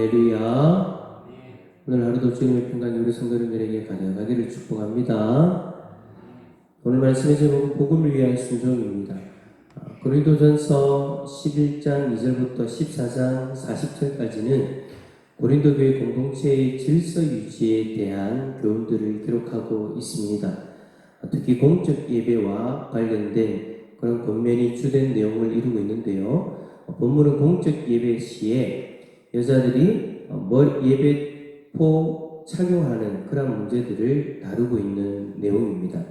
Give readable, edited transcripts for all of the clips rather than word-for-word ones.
할렐루야. 오늘 하루도 주님의 평강이 우리 성도님들에게 가득하기를 축복합니다. 오늘 말씀의 제목은 복음을 위한 순종입니다. 고린도전서 11장 2절부터 14장 40절까지는 고린도 교회 공동체의 질서 유지에 대한 교훈들을 기록하고 있습니다. 특히 공적 예배와 관련된 그런 권면이 주된 내용을 이루고 있는데요. 본문은 공적 예배 시에 여자들이 예배포 착용하는 그런 문제들을 다루고 있는 내용입니다.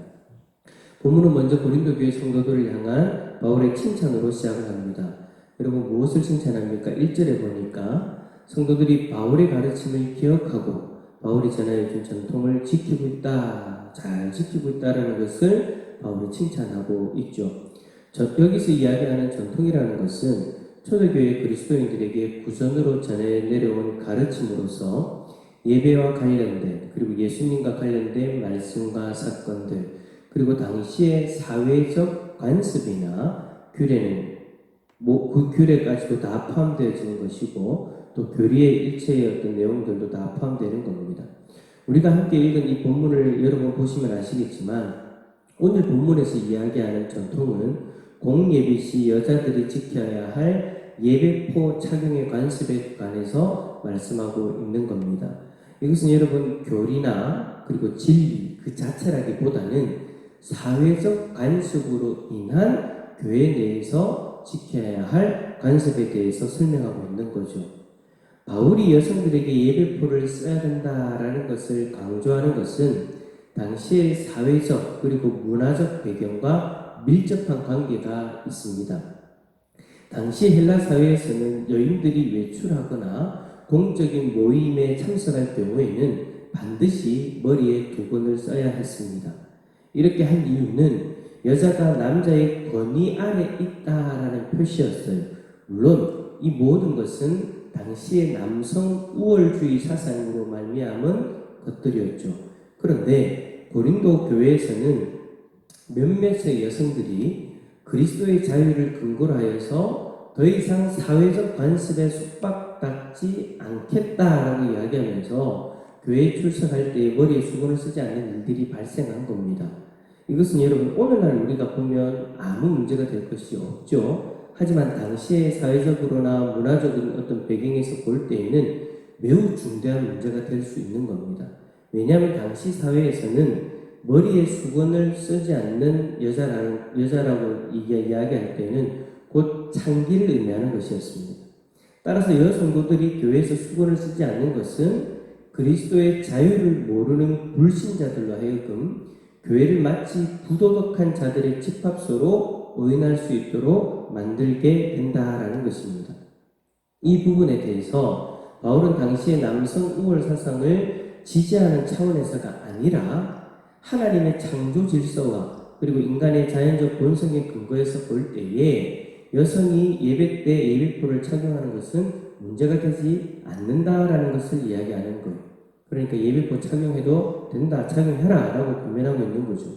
본문은 먼저 고린도 교회 성도들을 향한 바울의 칭찬으로 시작을 합니다. 여러분 무엇을 칭찬합니까? 1절에 보니까 성도들이 바울의 가르침을 기억하고 바울이 전하여준 전통을 지키고 있다, 잘 지키고 있다라는 것을 바울이 칭찬하고 있죠. 여기서 이야기하는 전통이라는 것은 초대교회 그리스도인들에게 구전으로 전해 내려온 가르침으로서 예배와 관련된 그리고 예수님과 관련된 말씀과 사건들 그리고 당시의 사회적 관습이나 규례는 그 규례까지도 다 포함되어지는 것이고 또 교리의 일체의 어떤 내용들도 다 포함되는 겁니다. 우리가 함께 읽은 이 본문을 여러분 보시면 아시겠지만 오늘 본문에서 이야기하는 전통은 공예비 시 여자들이 지켜야 할 예배포 착용의 관습에 관해서 말씀하고 있는 겁니다. 이것은 여러분 교리나 그리고 진리 그 자체라기보다는 사회적 관습으로 인한 교회 내에서 지켜야 할 관습에 대해서 설명하고 있는 거죠. 바울이 여성들에게 예배포를 써야 된다라는 것을 강조하는 것은 당시의 사회적 그리고 문화적 배경과 밀접한 관계가 있습니다. 당시 헬라 사회에서는 여인들이 외출하거나 공적인 모임에 참석할 경우에는 반드시 머리에 두건을 써야 했습니다. 이렇게 한 이유는 여자가 남자의 권위 아래 있다라는 표시였어요. 물론 이 모든 것은 당시의 남성 우월주의 사상으로 말미암은 것들이었죠. 그런데 고린도 교회에서는 몇몇의 여성들이 그리스도의 자유를 근거로 하여서 더 이상 사회적 관습에 속박받지 않겠다라고 이야기하면서 교회에 출석할 때 머리에 수건을 쓰지 않는 일들이 발생한 겁니다. 이것은 여러분 오늘날 우리가 보면 아무 문제가 될 것이 없죠. 하지만 당시의 사회적으로나 문화적인 어떤 배경에서 볼 때에는 매우 중대한 문제가 될 수 있는 겁니다. 왜냐하면 당시 사회에서는 머리에 수건을 쓰지 않는 여자라고 이야기할 때는 곧 창기를 의미하는 것이었습니다. 따라서 여성도들이 교회에서 수건을 쓰지 않는 것은 그리스도의 자유를 모르는 불신자들로 하여금 교회를 마치 부도덕한 자들의 집합소로 오인할 수 있도록 만들게 된다라는 것입니다. 이 부분에 대해서 바울은 당시의 남성 우월 사상을 지지하는 차원에서가 아니라 하나님의 창조 질서와 그리고 인간의 자연적 본성의 근거에서 볼 때에 여성이 예배 때 예배포를 착용하는 것은 문제가 되지 않는다라는 것을 이야기하는 거예요. 그러니까 예배포 착용해도 된다, 착용해라 라고 권면하고 있는 거죠.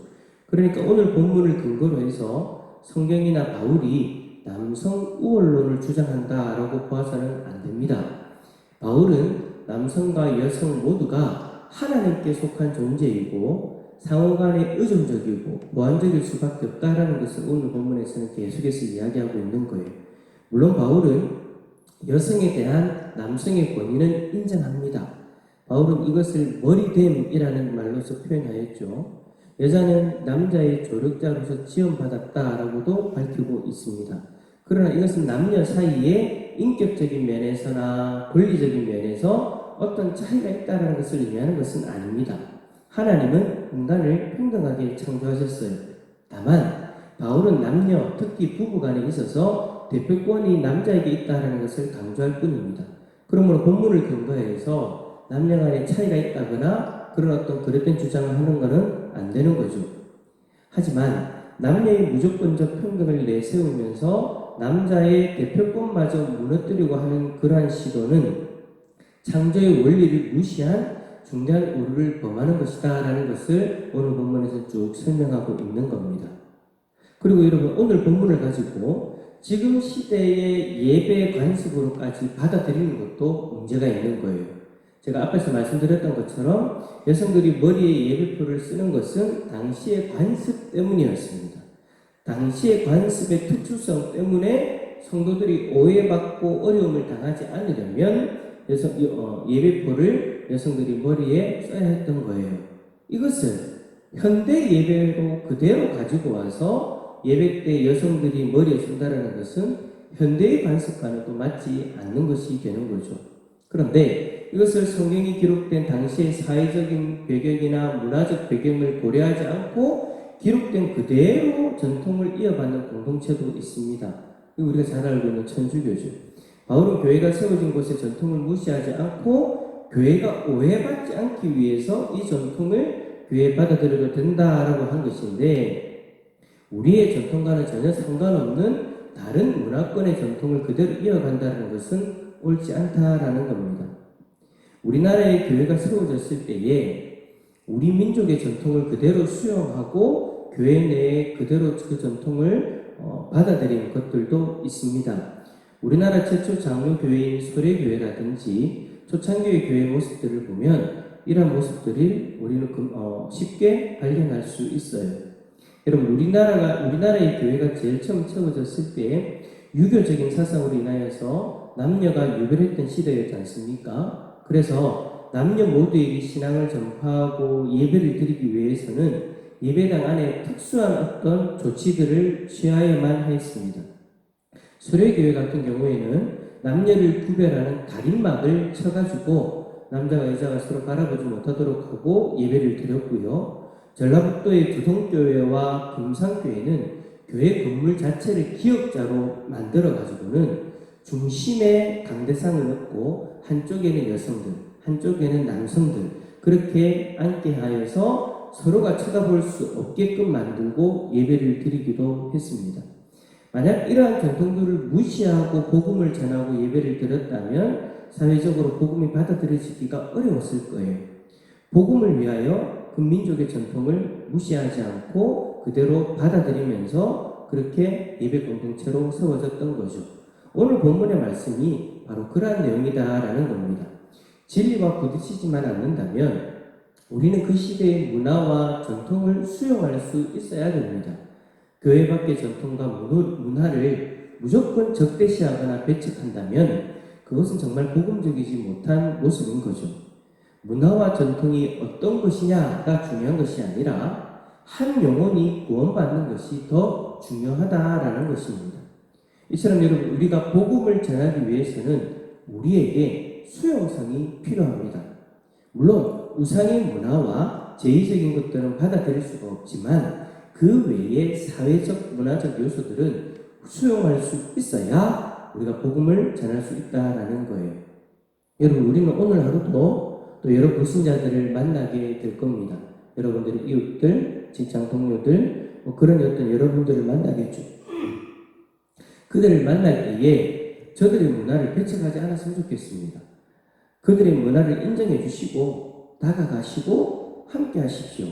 그러니까 오늘 본문을 근거로 해서 성경이나 바울이 남성 우월론을 주장한다라고 보아서는 안 됩니다. 바울은 남성과 여성 모두가 하나님께 속한 존재이고 상호간에 의존적이고 보완적일 수밖에 없다라는 것을 오늘 본문에서는 계속해서 이야기하고 있는 거예요. 물론 바울은 여성에 대한 남성의 권위는 인정합니다. 바울은 이것을 머리됨이라는 말로서 표현하였죠. 여자는 남자의 조력자로서 지원받았다라고도 밝히고 있습니다. 그러나 이것은 남녀 사이에 인격적인 면에서나 권리적인 면에서 어떤 차이가 있다는 것을 의미하는 것은 아닙니다. 하나님은 인간을 평등하게 창조하셨어요. 다만 바울은 남녀, 특히 부부간에 있어서 대표권이 남자에게 있다는 것을 강조할 뿐입니다. 그러므로 본문을 근거해서 남녀 간의 차이가 있다거나 그런 어떤 그릇된 주장을 하는 것은 안 되는 거죠. 하지만 남녀의 무조건적 평등을 내세우면서 남자의 대표권마저 무너뜨리고 하는 그러한 시도는 창조의 원리를 무시한 중대한 오류를 범하는 것이다 라는 것을 오늘 본문에서 쭉 설명하고 있는 겁니다. 그리고 여러분 오늘 본문을 가지고 지금 시대의 예배 관습으로까지 받아들이는 것도 문제가 있는 거예요. 제가 앞에서 말씀드렸던 것처럼 여성들이 머리에 예배표를 쓰는 것은 당시의 관습 때문이었습니다. 당시의 관습의 특수성 때문에 성도들이 오해받고 어려움을 당하지 않으려면 예배표를 여성들이 머리에 써야 했던 거예요. 이것을 현대 예배로 그대로 가지고 와서 예배 때 여성들이 머리에 쓴다는 것은 현대의 관습과는 또 맞지 않는 것이 되는 거죠. 그런데 이것을 성경이 기록된 당시의 사회적인 배경이나 문화적 배경을 고려하지 않고 기록된 그대로 전통을 이어받는 공동체도 있습니다. 우리가 잘 알고 있는 천주교죠. 바울은 교회가 세워진 곳의 전통을 무시하지 않고 교회가 오해받지 않기 위해서 이 전통을 교회에 받아들여도 된다라고 한 것인데, 우리의 전통과는 전혀 상관없는 다른 문화권의 전통을 그대로 이어간다는 것은 옳지 않다라는 겁니다. 우리나라의 교회가 세워졌을 때에 우리 민족의 전통을 그대로 수용하고 교회 내에 그대로 그 전통을 받아들이는 것들도 있습니다. 우리나라 최초 장로교회인 소래교회라든지 초창기의 교회 모습들을 보면 이런 모습들을 우리는 쉽게 발견할 수 있어요. 여러분, 우리나라의 교회가 제일 처음 세워졌을 때 유교적인 사상으로 인하여서 남녀가 유별했던 시대였지 않습니까? 그래서 남녀 모두에게 신앙을 전파하고 예배를 드리기 위해서는 예배당 안에 특수한 어떤 조치들을 취하여야만 했습니다. 수레교회 같은 경우에는 남녀를 구별하는 가림막을 쳐가지고 남자와 여자가 서로 바라보지 못하도록 하고 예배를 드렸고요. 전라북도의 두동교회와 금산교회는 교회 건물 자체를 기역자로 만들어가지고는 중심에 강대상을 넣고 한쪽에는 여성들, 한쪽에는 남성들 그렇게 앉게 하여서 서로가 쳐다볼 수 없게끔 만들고 예배를 드리기도 했습니다. 만약 이러한 전통들을 무시하고 복음을 전하고 예배를 드렸다면 사회적으로 복음이 받아들여지기가 어려웠을 거예요. 복음을 위하여 그 민족의 전통을 무시하지 않고 그대로 받아들이면서 그렇게 예배 공동체로 세워졌던 거죠. 오늘 본문의 말씀이 바로 그러한 내용이다라는 겁니다. 진리와 부딪히지만 않는다면 우리는 그 시대의 문화와 전통을 수용할 수 있어야 됩니다. 교회 밖의 전통과 문화를 무조건 적대시하거나 배척한다면 그것은 정말 복음적이지 못한 모습인 거죠. 문화와 전통이 어떤 것이냐가 중요한 것이 아니라 한 영혼이 구원받는 것이 더 중요하다라는 것입니다. 이처럼 여러분, 우리가 복음을 전하기 위해서는 우리에게 수용성이 필요합니다. 물론 우상의 문화와 제의적인 것들은 받아들일 수가 없지만 그 외의 사회적 문화적 요소들은 수용할 수 있어야 우리가 복음을 전할 수 있다라는 거예요. 여러분, 우리는 오늘 하루도 또 여러 불신자들을 만나게 될 겁니다. 여러분들의 이웃들, 직장 동료들, 그런 어떤 여러분들을 만나겠죠. 그들을 만날 때에 저들의 문화를 배척하지 않았으면 좋겠습니다. 그들의 문화를 인정해 주시고 다가가시고 함께 하십시오.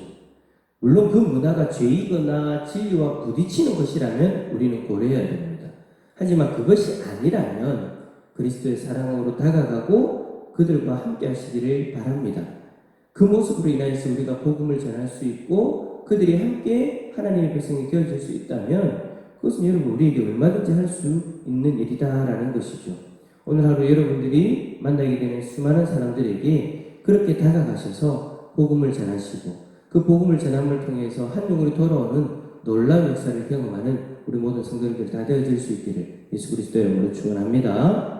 물론 그 문화가 죄이거나 진리와 부딪히는 것이라면 우리는 고려해야 됩니다. 하지만 그것이 아니라면 그리스도의 사랑으로 다가가고 그들과 함께 하시기를 바랍니다. 그 모습으로 인하여서 우리가 복음을 전할 수 있고 그들이 함께 하나님의 백성이 되어질 수 있다면 그것은 여러분 우리에게 얼마든지 할 수 있는 일이다라는 것이죠. 오늘 하루 여러분들이 만나게 되는 수많은 사람들에게 그렇게 다가가셔서 복음을 전하시고 그 복음을 전함을 통해서 한 영혼이 돌아오는 놀라운 역사를 경험하는 우리 모든 성도님들 다 되어질 수 있기를 예수 그리스도의 이름으로 축원합니다.